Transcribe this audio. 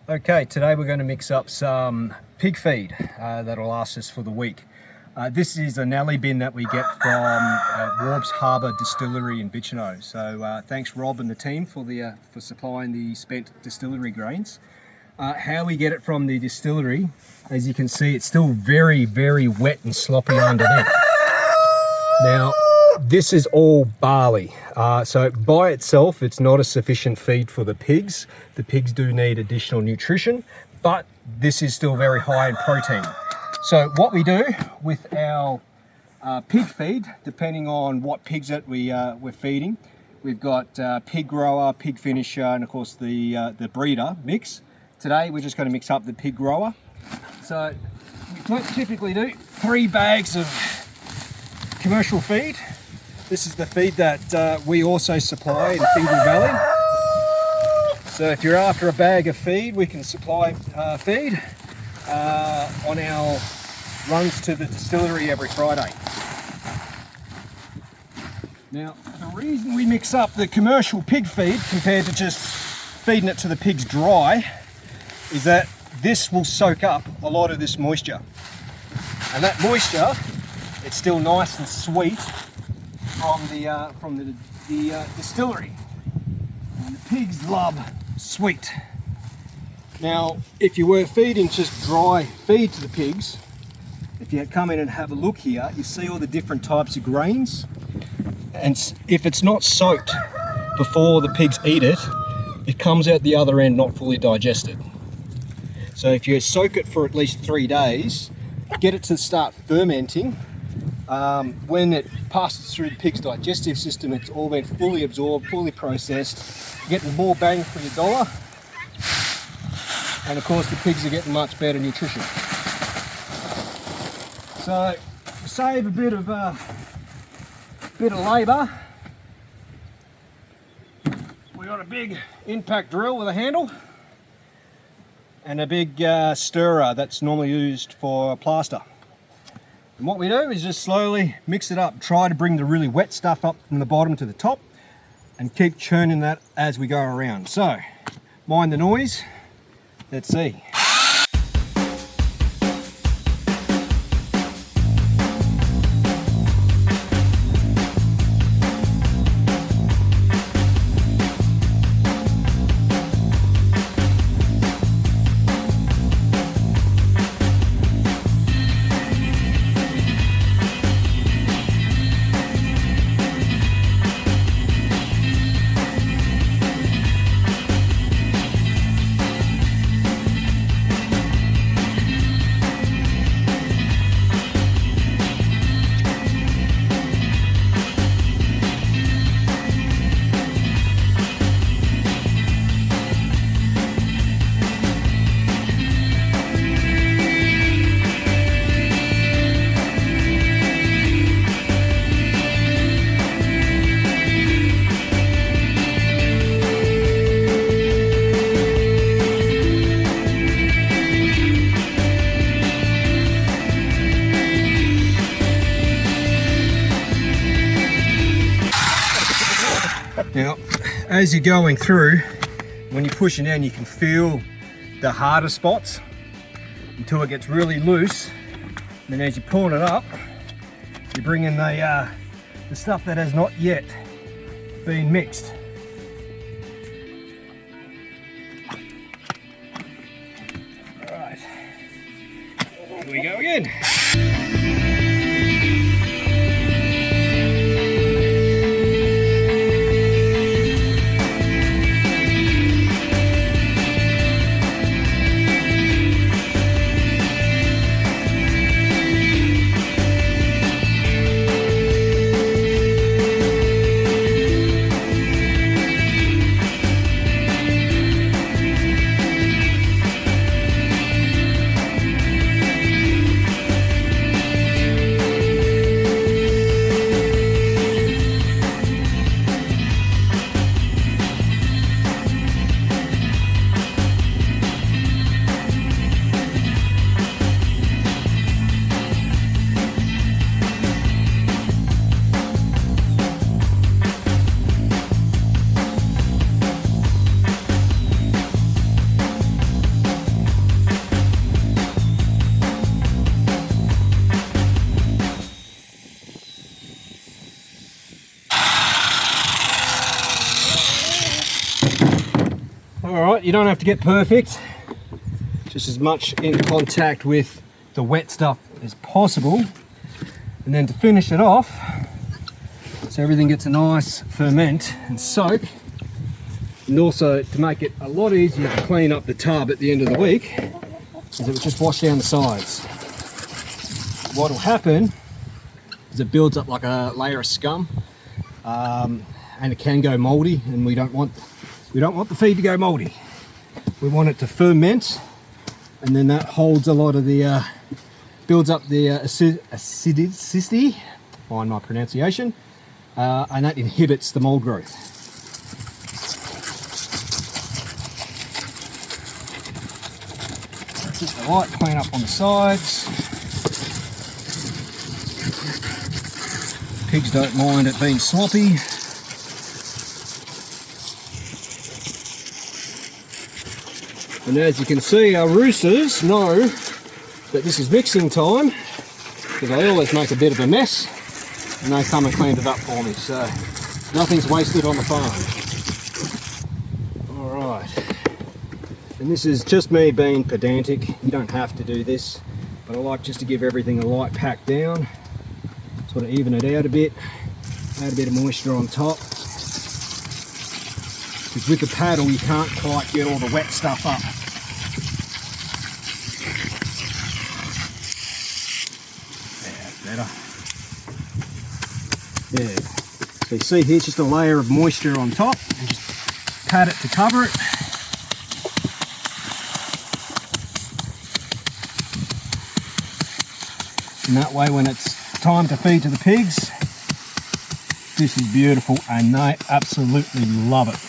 Okay, today we're going to mix up some pig feed that'll last us for the week. This is a Nelly bin that we get from Waubs Harbour Distillery in Bicheno. So thanks Rob and the team for supplying the spent distillery grains. How we get it from the distillery, as you can see, it's still very, very wet and sloppy underneath. Now, this is all barley, so by itself it's not a sufficient feed for the pigs. The pigs do need additional nutrition, but this is still very high in protein. So what we do with our pig feed, depending on what pigs that we're feeding, we've got pig grower, pig finisher, and of course the breeder mix. Today we're just going to mix up the pig grower. So we typically do 3 bags of commercial feed. This is the feed that we also supply in Fingal Valley. So if you're after a bag of feed, we can supply feed on our runs to the distillery every Friday. Now, the reason we mix up the commercial pig feed compared to just feeding it to the pigs dry is that this will soak up a lot of this moisture. And that moisture, it's still nice and sweet from the distillery, and the pigs love sweet. Now, if you were feeding just dry feed to the pigs, if you come in and have a look here, you see all the different types of grains, and if it's not soaked before the pigs eat it, it comes out the other end not fully digested. So if you soak it for at least 3 days, get it to start fermenting. When it passes through the pig's digestive system, it's all been fully absorbed, fully processed, getting more bang for your dollar, and of course the pigs are getting much better nutrition. So to save a bit of labour, we got a big impact drill with a handle and a big stirrer that's normally used for plaster. And what we do is just slowly mix it up, try to bring the really wet stuff up from the bottom to the top and keep churning that as we go around. So, mind the noise, let's see. Now, as you're going through, when you're pushing down, you can feel the harder spots until it gets really loose. And then as you're pulling it up, you bring in the stuff that has not yet been mixed. All right, here we go again. you don't have to get perfect, just as much in contact with the wet stuff as possible. And then to finish it off, so everything gets a nice ferment and soak, and also to make it a lot easier to clean up the tub at the end of the week, is it will just wash down the sides. What will happen is it builds up like a layer of scum, and it can go mouldy, and we don't want the feed to go mouldy. We want it to ferment, and then that holds a lot of the builds up the acidity, mind my pronunciation, and that inhibits the mold growth. Just a light clean up on the sides. Pigs don't mind it being sloppy. And as you can see, our roosters know that this is mixing time, because I always make a bit of a mess and they come and clean it up for me, so nothing's wasted on the farm. Alright, and this is just me being pedantic. You don't have to do this, but I like just to give everything a light pack down, sort of even it out a bit, add a bit of moisture on top, because with the paddle you can't quite get all the wet stuff up. Better. Yeah. So you see here, just a layer of moisture on top, and just pat it to cover it. And that way, when it's time to feed to the pigs, this is beautiful, and they absolutely love it.